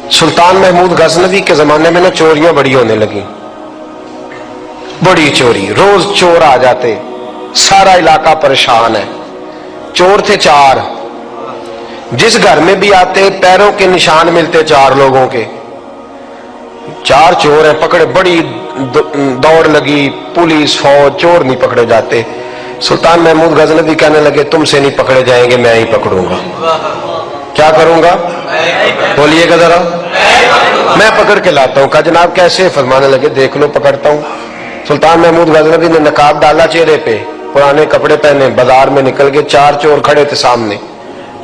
सुल्तान महमूद गजनवी के जमाने में ना चोरियां बड़ी होने लगी, बड़ी चोरी, रोज चोर आ जाते, सारा इलाका परेशान है। चोर थे 4, जिस घर में भी आते पैरों के निशान मिलते 4 लोगों के। 4 चोर हैं, पकड़े, बड़ी दौड़ लगी, पुलिस फौज, चोर नहीं पकड़े जाते। सुल्तान महमूद गजनवी कहने लगे तुमसे नहीं पकड़े जाएंगे, मैं ही पकड़ूंगा। क्या करूंगा? बोलिएगा जरा। मैं पकड़ के लाता हूं। कहा जनाब कैसे? फरमाने लगे देख लो पकड़ता हूं। सुल्तान महमूद गजनवी ने नकाब डाला चेहरे पे, पुराने कपड़े पहने, बाजार में निकल गए। 4 चोर खड़े थे सामने।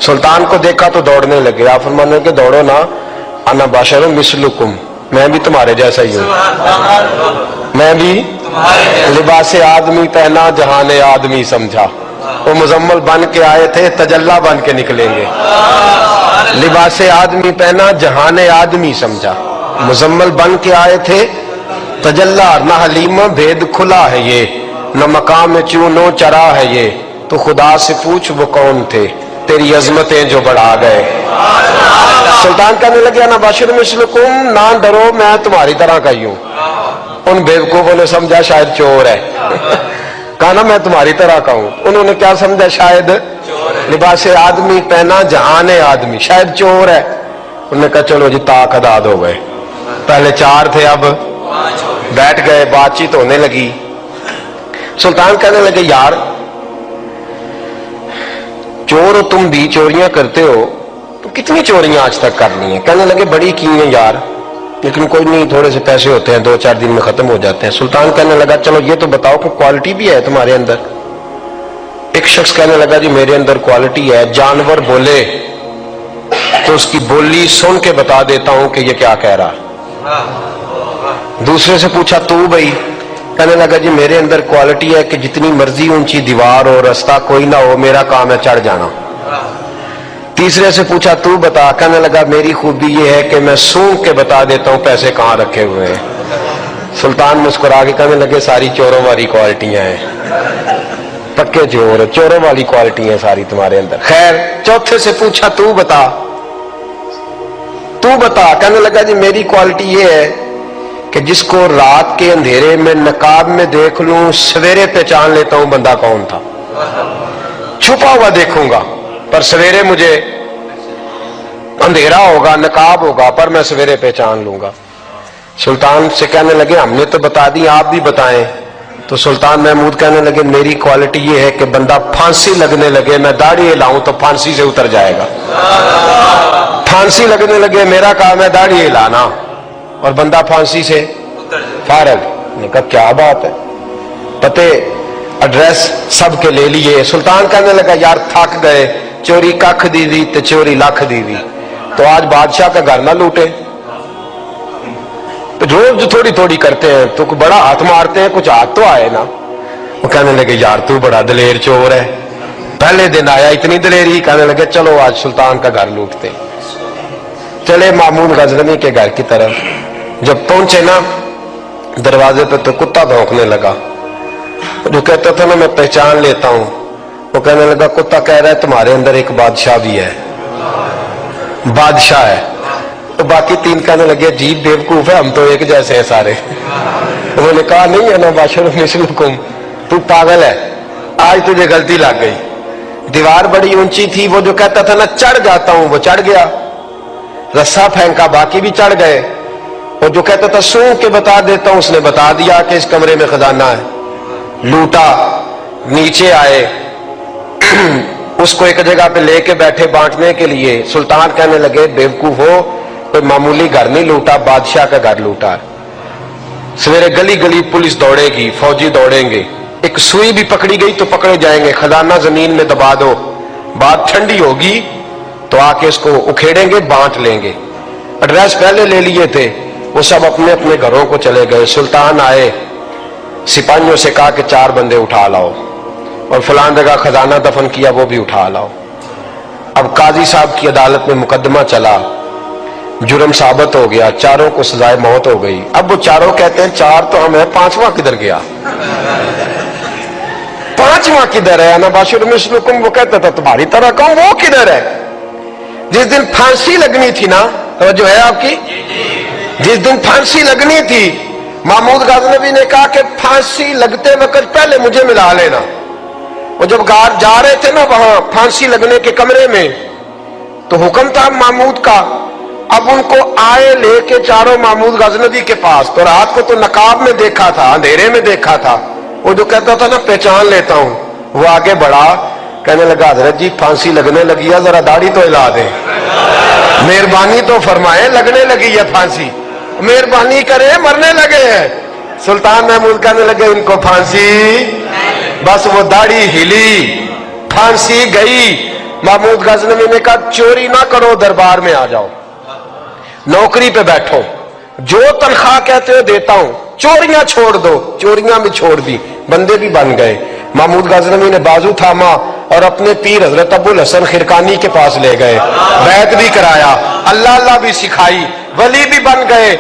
सुल्तान को देखा तो दौड़ने लगे। आप फरमाने लगे दौड़ो ना, अना बाशरुम मिसलुकुम, मैं भी तुम्हारे जैसा ही हूं, मैं भी लिबासे आदमी पहना जहाने आदमी समझा। वो मुजम्मल बन के आए थे, तजल्ला बन के निकलेंगे। लिबासे आदमी पहना जहाने आदमी समझा, मुजम्मल बन के आए थे, तजल्ला न हलीमा भेद खुला है ये, न मकाम चूनो चरा है ये, तो खुदा से पूछ वो कौन थे, तेरी अजमतें जो बढ़ा गए। सुल्तान कहने लगे ना बाशिर मिसलकुम, ना डरो मैं तुम्हारी तरह का ही हूं। उन बेवकूफों ने समझा शायद चोर है। कहा ना मैं तुम्हारी तरह का हूं। उन्होंने क्या समझा? शायद लिबासे आदमी पहना जहाने आदमी, शायद चोर है। उन्होंने कहा चलो जी ताक आदाद हो गए। पहले 4 थे, अब बैठ गए, बातचीत होने लगी। सुल्तान कहने लगे यार चोर हो तुम भी, चोरियां करते हो, तो कितनी चोरियां आज तक कर ली हैं? कहने लगे बड़ी की हैं यार, लेकिन कोई नहीं, थोड़े से पैसे होते हैं, 2-4 दिन में खत्म हो जाते हैं। सुल्तान कहने लगा चलो ये तो बताओ कि क्वालिटी भी है तुम्हारे अंदर। एक शख्स कहने लगा जी मेरे अंदर क्वालिटी है, जानवर बोले तो उसकी बोली सुन के बता देता हूं कि ये क्या कह रहा। दूसरे से पूछा तू भाई? कहने लगा जी मेरे अंदर क्वालिटी है कि जितनी मर्जी ऊंची दीवार हो, रास्ता कोई ना हो, मेरा काम है चढ़ जाना। तीसरे से पूछा तू बता? कहने लगा मेरी खूबी ये है कि मैं सूंघ के बता देता हूं पैसे कहां रखे हुए हैं। सुल्तान मुस्कुरा के कहने लगे सारी चोरों वाली क्वालिटियां हैं, पक्के चोर, चोरों वाली क्वालिटी है सारी तुम्हारे अंदर। खैर चौथे से पूछा तू बता, तू बता? कहने लगा जी मेरी क्वालिटी ये है कि जिसको रात के अंधेरे में नकाब में देख लूं, सवेरे पहचान लेता हूं बंदा कौन था। छुपा हुआ देखूंगा पर सवेरे मुझे अंधेरा होगा, नकाब होगा, पर मैं सवेरे पहचान लूंगा। सुल्तान से कहने लगे हमने तो बता दी, आप भी बताएं। तो सुल्तान महमूद कहने लगे मेरी क्वालिटी ये है कि बंदा फांसी लगने लगे, मैं दाढ़ी हिलाऊं तो फांसी से उतर जाएगा। फांसी लगने लगे, मेरा काम है दाढ़ी हिलाना, और बंदा फांसी से फारग। ने कहा क्या बात है, पते एड्रेस सब के ले लिए। सुल्तान कहने लगा यार थक गए, चोरी कख दी थी तो चोरी लख दी थी, तो आज बादशाह का घर ना लूटे। तो रोज थोड़ी थोड़ी करते हैं तो बड़ा हाथ मारते हैं, कुछ हाथ तो आए ना। वो कहने लगे यार तू बड़ा दलेर चोर है, पहले दिन आया इतनी दलेरी। कहने लगे चलो आज सुल्तान का घर लूटते। चले मामून गजनवी के घर की तरफ। जब पहुंचे ना दरवाजे पे तो कुत्ता भौंकने लगा। जो कहता था ना मैं पहचान लेता हूं, वो कहने लगा कुत्ता कह रहा है तुम्हारे अंदर एक बादशाह भी है, बादशाह है। तो बाकी 3 कहने लगे अजीब बेवकूफ है, हम तो एक जैसे हैं सारे। उन्होंने कहा नहीं है ना बादशाह मिसलुकुम, तू पागल है, आज तुझे गलती लग गई। दीवार बड़ी ऊंची थी, वो जो कहता था ना चढ़ जाता हूं वो चढ़ गया, रस्सा फेंका बाकी भी चढ़ गए। और जो कहता था सूंघ के बता देता हूं, उसने बता दिया कि इस कमरे में खजाना है। लूटा, नीचे आए, उसको एक जगह पे लेके बैठे बांटने के लिए। सुल्तान कहने लगे बेवकूफ हो, कोई मामूली घर नहीं लूटा, बादशाह का घर लूटा। सवेरे गली गली पुलिस दौड़ेगी, फौजी दौड़ेंगे, एक सुई भी पकड़ी गई तो पकड़े जाएंगे, खजाना जमीन में दबा दो, बात ठंडी होगी तो आके इसको उखेड़ेंगे, बांट लेंगे। एड्रेस पहले ले लिए थे, वो सब अपने अपने घरों को चले गए। सुल्तान आए, सिपाहियों से कहा कि 4 बंदे उठा लाओ, और फलान जगह खजाना दफन किया वो भी उठा लाओ। अब काजी साहब की अदालत में मुकदमा चला, जुर्म साबित हो गया, 4 को सजाए मौत हो गई। अब वो 4 कहते हैं 4 तो हम है, 5वां किधर गया? 5वां किधर है? ना बाशिर मिसलुकुम, वो कहता था तुम्हारी तरह कहूं, वो किधर है? जिस दिन फांसी लगनी थी ना, توجہ ہے آپ کی؟ جس دن پھانسی لگنی تھی محمود غزنوی نے کہا کہ پھانسی لگتے وقت پہلے مجھے ملا لینا. وہ جب جا رہے تھے نا وہاں پھانسی لگنے کے کمرے میں تو حکم تھا محمود کا. اب ان کو آئے لے کے چاروں محمود غزنوی کے پاس. تو رات کو تو نقاب میں دیکھا تھا, اندھیرے میں دیکھا تھا. وہ جو کہتا تھا نا پہچان لیتا ہوں, وہ آگے بڑھا کہنے لگا حضرت جی پھانسی لگنے لگی ہے, ذرا داڑھی تو ہلا دیں, مہربانی تو فرمائے, لگنے لگی ہے پھانسی, مہربانی کرے, مرنے لگے ہیں. سلطان محمود کہنے لگے ان کو پھانسی, بس وہ داڑھی ہلی, پھانسی گئی. محمود غزنوی نے کہا چوری نہ کرو, دربار میں آ جاؤ, نوکری پہ بیٹھو, جو تنخواہ کہتے ہو دیتا ہوں, چوریاں چھوڑ دو. چوریاں بھی چھوڑ دی, بندے بھی بن گئے. محمود غزنوی نے بازو تھاما اور اپنے پیر حضرت ابو الحسن خرقانی کے پاس لے گئے, بیعت بھی کرایا, اللہ اللہ بھی سکھائی, ولی بھی بن گئے.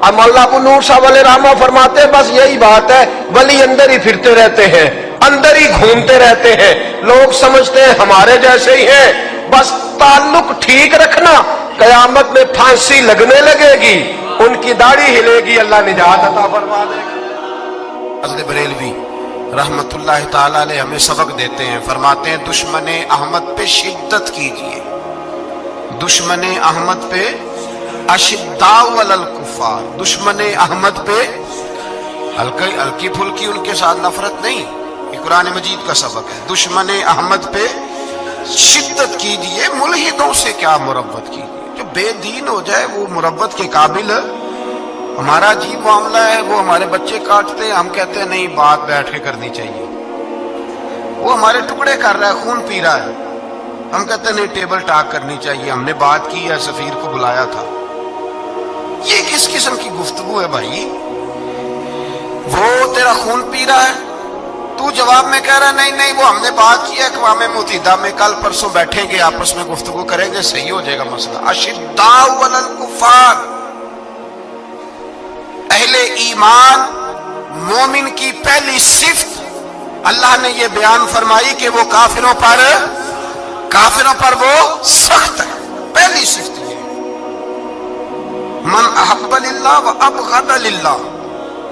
مولانا ابو نور صاحب علیہ رحمہ فرماتے ہیں بس یہی بات ہے, ولی اندر ہی پھرتے رہتے ہیں, اندر ہی گھومتے رہتے ہیں, لوگ سمجھتے ہیں ہمارے جیسے ہی ہیں, بس تعلق ٹھیک رکھنا, قیامت میں پھانسی لگنے لگے گی, ان کی داڑھی ہلے گی, اللہ نجات عطا فرما دے گا. حضرت بریلوی رحمت اللہ تعالی علیہ ہمیں سبق دیتے ہیں, فرماتے ہیں دشمن احمد پہ شدت کیجئے, دشمن احمد پہ اشداء علی الکفار, دشمن احمد پہ ہلکی پھلکی ان کے ساتھ نفرت نہیں, یہ قرآن مجید کا سبق ہے. دشمن احمد پہ شدت کیجئے, ملحدوں سے کیا مربت کیجئے, جو بے دین ہو جائے وہ مربت کے قابل. ہمارا عجیب معاملہ ہے, وہ ہمارے بچے کاٹتے ہیں, ہم کہتے ہیں نہیں بات بیٹھ کے کرنی چاہیے. وہ ہمارے ٹکڑے کر رہا ہے, خون پی رہا ہے, ہم کہتے ہیں نہیں ٹیبل ٹاک کرنی چاہیے, ہم نے بات کی ہے, سفیر کو بلایا تھا. یہ کس قسم کی گفتگو ہے بھائی؟ وہ تیرا خون پی رہا ہے, تو جواب میں کہہ رہا نہیں نہیں وہ ہم نے بات کی ہے اقوام متحدہ میں, کل پرسوں بیٹھیں گے آپس میں گفتگو کریں گے, صحیح ہو جائے گا مسئلہ. اشداء علی الکفار, اہل ایمان مومن کی پہلی صفت اللہ نے یہ بیان فرمائی کہ وہ کافروں پر وہ سخت ہے. پہلی صفت یہ, من احب للہ و ابغض للہ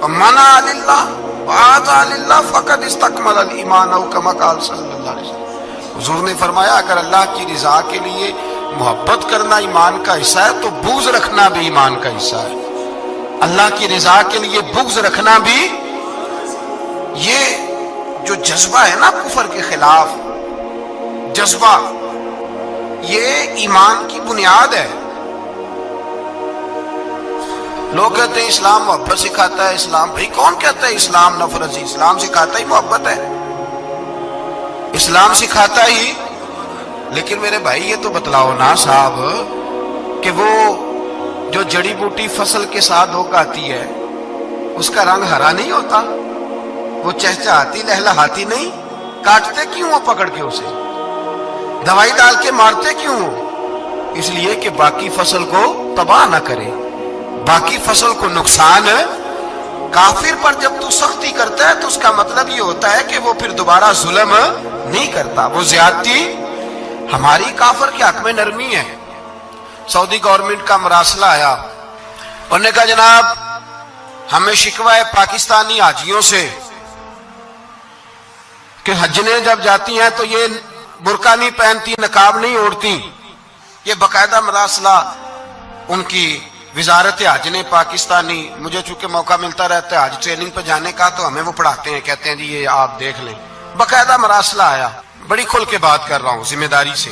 و منع للہ وآذى للہ فقد استکمل الایمان او کما قال صلی اللہ علیہ وسلم. حضور نے فرمایا اگر اللہ کی رضا کے لیے محبت کرنا ایمان کا حصہ ہے تو بغض رکھنا بھی ایمان کا حصہ ہے. اللہ کی رضا کے لیے بغض رکھنا بھی, یہ جو جذبہ ہے نا کفر کے خلاف جذبہ, یہ ایمان کی بنیاد ہے. لوگ کہتے ہیں اسلام محبت سکھاتا ہے, اسلام, بھائی کون کہتا ہے اسلام نفرت سے؟ اسلام سکھاتا ہی محبت ہے, اسلام سکھاتا ہی. لیکن میرے بھائی یہ تو بتلاؤ نا صاحب کہ وہ جو جڑی بوٹی فصل کے ساتھ اگاتی ہے اس کا رنگ ہرا نہیں ہوتا, وہ چہچہاتی لہلہاتی نہیں, کاٹتے کیوں ہو پکڑ کے اسے, دوائی ڈال کے مارتے کیوں ہو؟ اس لیے کہ باقی فصل کو تباہ نہ کرے, باقی فصل کو نقصان. کافر پر جب تو سختی کرتا ہے تو اس کا مطلب یہ ہوتا ہے کہ وہ پھر دوبارہ ظلم نہیں کرتا, وہ زیادتی. ہماری کافر کے حق میں نرمی ہے. سعودی گورنمنٹ کا مراسلہ آیا, انہوں نے کہا جناب ہمیں شکوہ ہے پاکستانی حاجیوں سے کہ حجنے جب جاتی ہیں تو یہ برقع نہیں پہنتی, نقاب نہیں اوڑھتی. یہ باقاعدہ مراسلہ ان کی وزارت حج نے پاکستانی, مجھے چونکہ موقع ملتا رہتا ہے حج ٹریننگ پہ جانے کا تو ہمیں وہ پڑھاتے ہیں, کہتے ہیں جی یہ آپ دیکھ لیں. باقاعدہ مراسلہ آیا, بڑی کھل کے بات کر رہا ہوں ذمہ داری سے.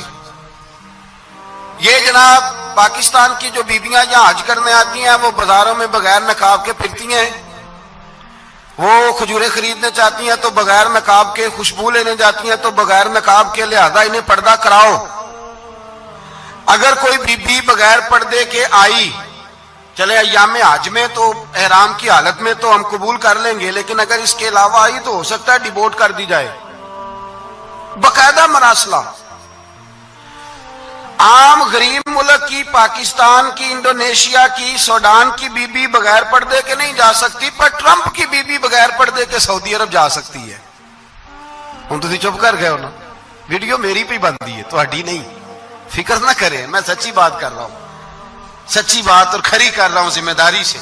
یہ جناب پاکستان کی جو بیبیاں یہاں حج کرنے آتی ہیں وہ بازاروں میں بغیر نقاب کے پھرتی ہیں, وہ کھجوریں خریدنے چاہتی ہیں تو بغیر نقاب کے, خوشبو لینے جاتی ہیں تو بغیر نقاب کے, لہذا انہیں پردہ کراؤ. اگر کوئی بی بغیر پردے کے آئی, چلے ایام حج میں تو احرام کی حالت میں تو ہم قبول کر لیں گے, لیکن اگر اس کے علاوہ آئی تو ہو سکتا ہے ڈیبورٹ کر دی جائے. باقاعدہ مراسلہ. عام غریب ملک کی, پاکستان کی, انڈونیشیا کی, سوڈان کی بی بغیر پردے کے نہیں جا سکتی, پر ٹرمپ کی بی بغیر پردے کے سعودی عرب جا سکتی ہے. ہم تو چپ کر گئے ہو نا, ویڈیو میری پہ بندی ہے تو ہڈی نہیں, فکر نہ کریں, میں سچی بات کر رہا ہوں. سچی بات اور کھری کر رہا ہوں ذمہ داری سے.